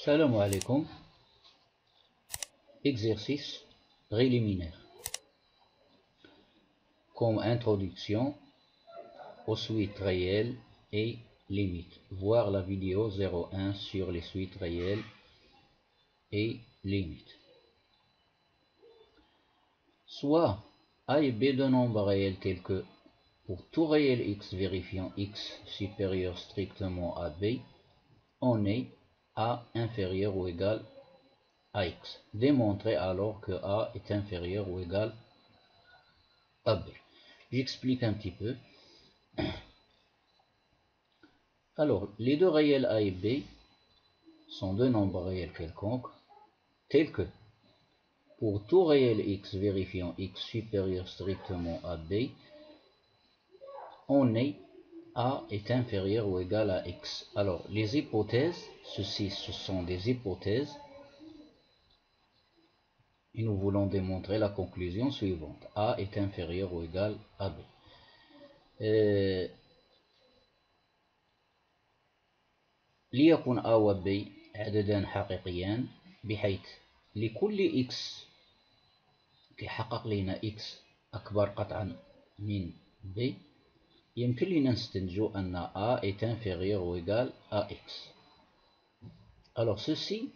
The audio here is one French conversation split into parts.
Salam alaikum. Exercice préliminaire. Comme introduction aux suites réelles et limites. Voir la vidéo 01 sur les suites réelles et limites. Soit A et B de nombres réels tels que pour tout réel x vérifiant x supérieur strictement à b, on est A inférieur ou égal à x. Démontrez alors que A est inférieur ou égal à b. J'explique un petit peu. Alors, les deux réels A et B sont deux nombres réels quelconques, tels que pour tout réel x vérifiant x supérieur strictement à b, on est A est inférieur ou égal à x. Alors, les hypothèses, ce sont des hypothèses, et nous voulons démontrer la conclusion suivante. A est inférieur ou égal à b. ليكن A و B عددان حقيقيان بحيث لكل x كيحقق لنا x أكبر قطعا من B، يمكن لنا نستنتجو أن A est inférieur ou égal à x. Alors ceci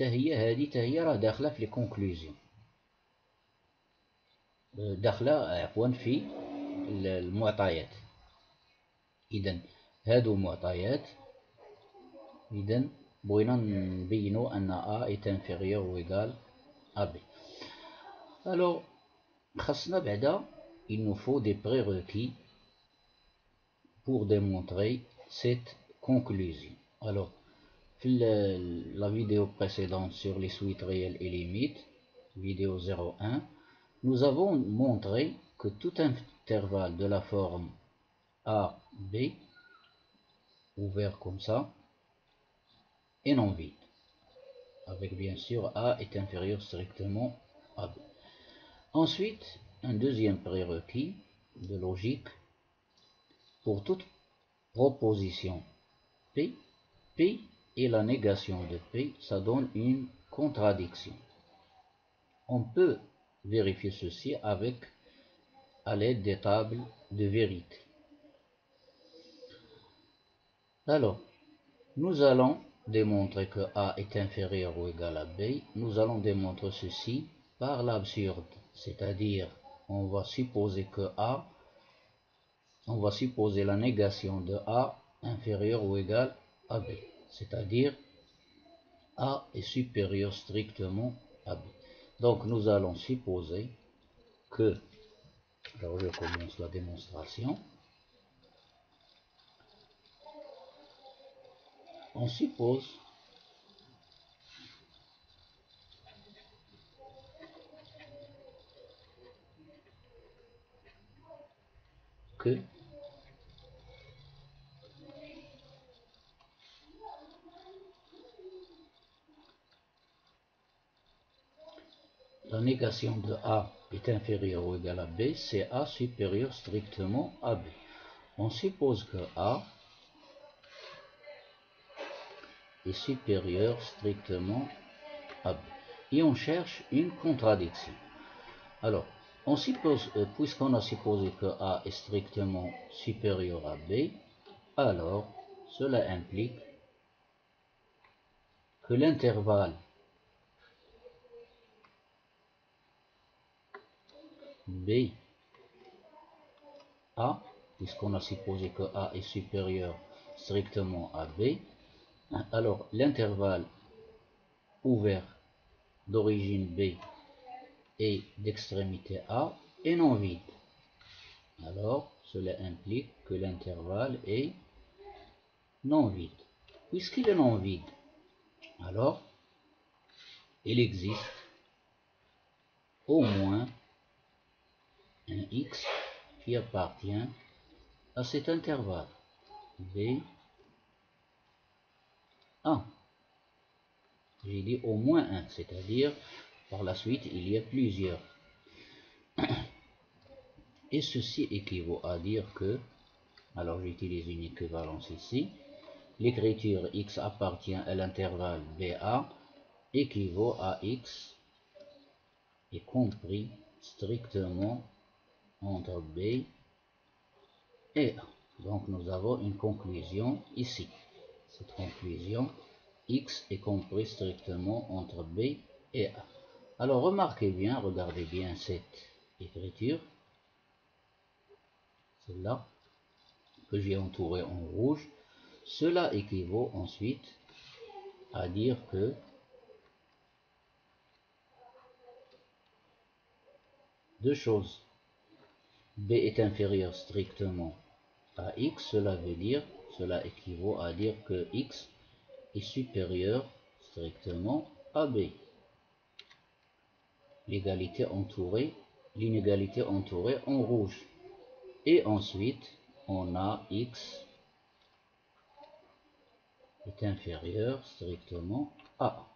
هذه راه داخلة في les conclusions، داخلة عفوا في المعطيات. إذن هادو معطيات، إذن بغينا نبينو أن A est inférieur ou égal à B. Alors خاصنا بعدا il nous faut des prérequis pour démontrer cette conclusion. Alors la vidéo précédente sur les suites réelles et limites, vidéo 01, nous avons montré que tout intervalle de la forme A, B, ouvert comme ça, est non vide, avec bien sûr A est inférieur strictement à B. Ensuite, un deuxième prérequis de logique, pour toute proposition P, P et la négation de P, ça donne une contradiction. On peut vérifier ceci à l'aide des tables de vérité. Alors, nous allons démontrer que A est inférieur ou égal à B. Nous allons démontrer ceci par l'absurde, c'est-à-dire on va supposer que on va supposer la négation de A inférieur ou égal à B, c'est-à-dire A est supérieur strictement à B. Donc nous allons supposer que, alors je commence la démonstration, on suppose que la négation de A est inférieure ou égale à B, c'est A supérieur strictement à B. On suppose que A est supérieur strictement à B. Et on cherche une contradiction. Alors, on suppose, puisqu'on a supposé que A est strictement supérieur à B, alors cela implique que l'intervalle B A, puisqu'on a supposé que A est supérieur strictement à B, alors l'intervalle ouvert d'origine B et d'extrémité A est non vide. Alors cela implique que l'intervalle est non vide. Puisqu'il est non vide, alors il existe au moins un x qui appartient à cet intervalle B A. J'ai dit au moins un, c'est-à-dire par la suite il y a plusieurs. Et ceci équivaut à dire que, alors j'utilise une équivalence ici, l'écriture x appartient à l'intervalle BA équivaut à x est compris strictement entre B et A. Donc nous avons une conclusion ici. Cette conclusion, x est compris strictement entre B et A. Alors remarquez bien, regardez bien cette écriture, celle-là, que j'ai entourée en rouge. Cela équivaut ensuite à dire que deux choses. B est inférieur strictement à x, cela équivaut à dire que x est supérieur strictement à B. L'inégalité entourée en rouge. Et ensuite, on a x est inférieur strictement à.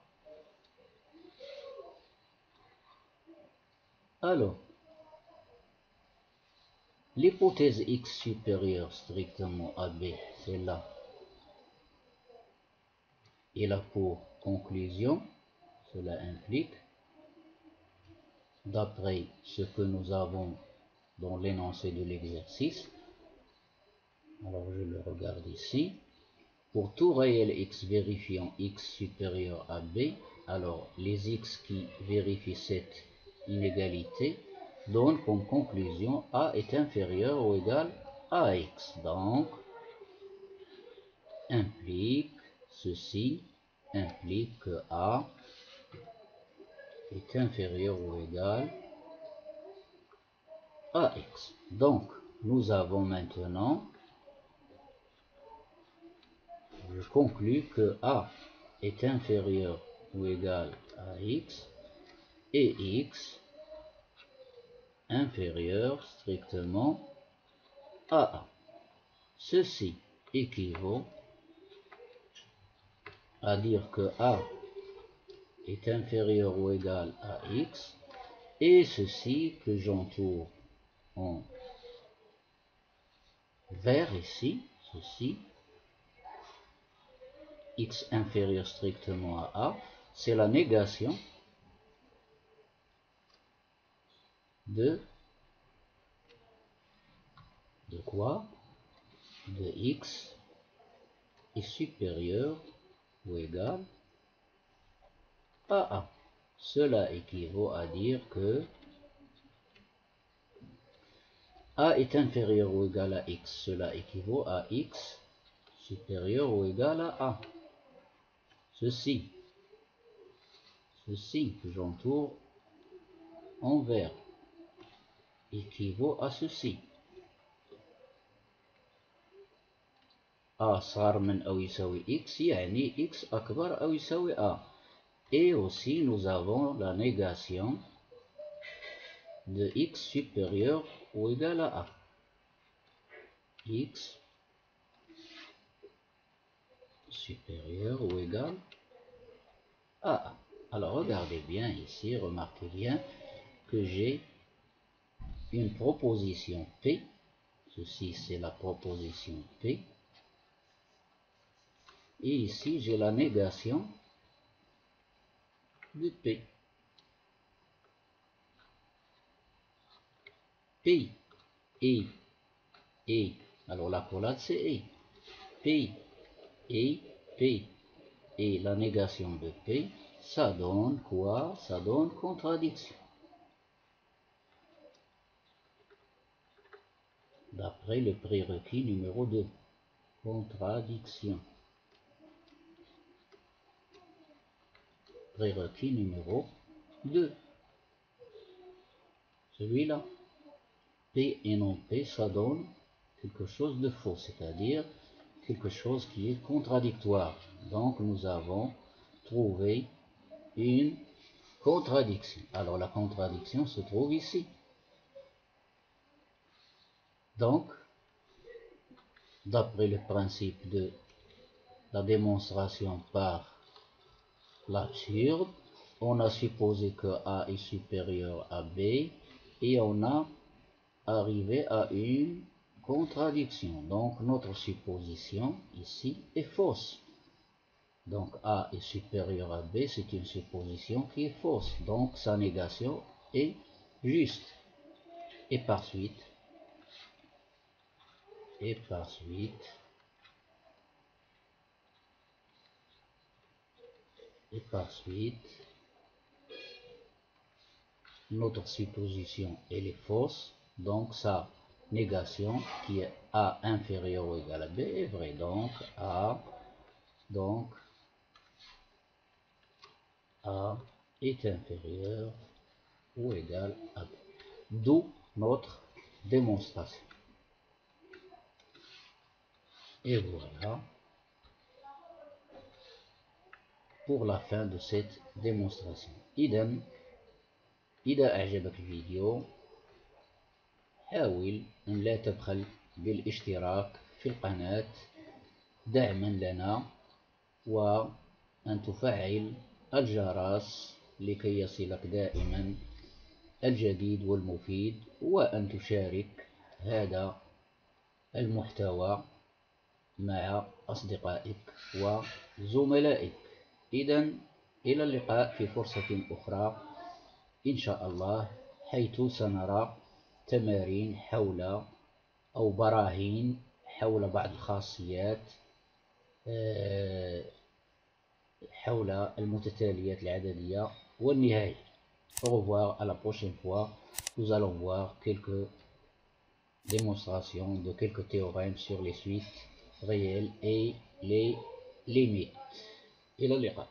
Alors, l'hypothèse x supérieure strictement à B, c'est là. Et là pour conclusion, cela implique, d'après ce que nous avons dans l'énoncé de l'exercice, alors je le regarde ici, pour tout réel x vérifiant x supérieur à B, alors les x qui vérifient cette inégalité donnent comme conclusion A est inférieur ou égal à x. Donc, ceci implique que A est inférieur ou égal à x. Donc, nous avons maintenant, je conclus que A est inférieur ou égal à x et x inférieur strictement à A. Ceci équivaut à dire que A est inférieur ou égal à x et ceci que j'entoure en vert ici, ceci, x inférieur strictement à A, c'est la négation de quoi? De x est supérieur ou égal à A. Cela équivaut à dire que A est inférieur ou égal à x. Cela équivaut à x supérieur ou égal à A. Ceci que j'entoure en vert équivaut à ceci. A صار من أو يساوي x يعني x أكبر أو يساوي A. Et aussi nous avons la négation de x supérieur ou égal à A. X supérieur ou égal à A. Alors regardez bien ici, remarquez bien que j'ai une proposition P. Ceci c'est la proposition P. Et ici j'ai la négation de P. P et, alors l'accolade c'est et. P et P et la négation de P, ça donne quoi? Ça donne contradiction. D'après le prérequis numéro 2. Contradiction. Prérequis numéro 2. Celui-là. P et non P, ça donne quelque chose de faux, c'est-à-dire quelque chose qui est contradictoire. Donc nous avons trouvé une contradiction. Alors la contradiction se trouve ici. Donc, d'après le principe de la démonstration par l'absurde, on a supposé que A est supérieur à B et on a arrivé à une contradiction. Donc notre supposition ici est fausse. Donc A est supérieur à B, c'est une supposition qui est fausse. Donc sa négation est juste. Et par suite, notre supposition elle est fausse. Donc sa négation qui est A inférieur ou égal à B est vraie. Donc A est inférieur ou égal à B. D'où notre démonstration. Et voilà pour la fin de cette démonstration. إذا أعجبك الفيديو حاول أن لا تبخل بالاشتراك في القناة دعما لنا، وأن تفعل الجرس لكي يصلك دائما الجديد والمفيد، وأن تشارك هذا المحتوى مع أصدقائك وزملائك. إذن إلى اللقاء في فرصة أخرى إن شاء الله، حيث سنرى تمارين حول أو براهين حول بعض الخاصيات حول المتتاليات العددية والنهاية. Au revoir, à la prochaine fois. Nous allons voir quelques démonstrations de quelques théorèmes sur les suites réelles et les limites. إلى اللقاء.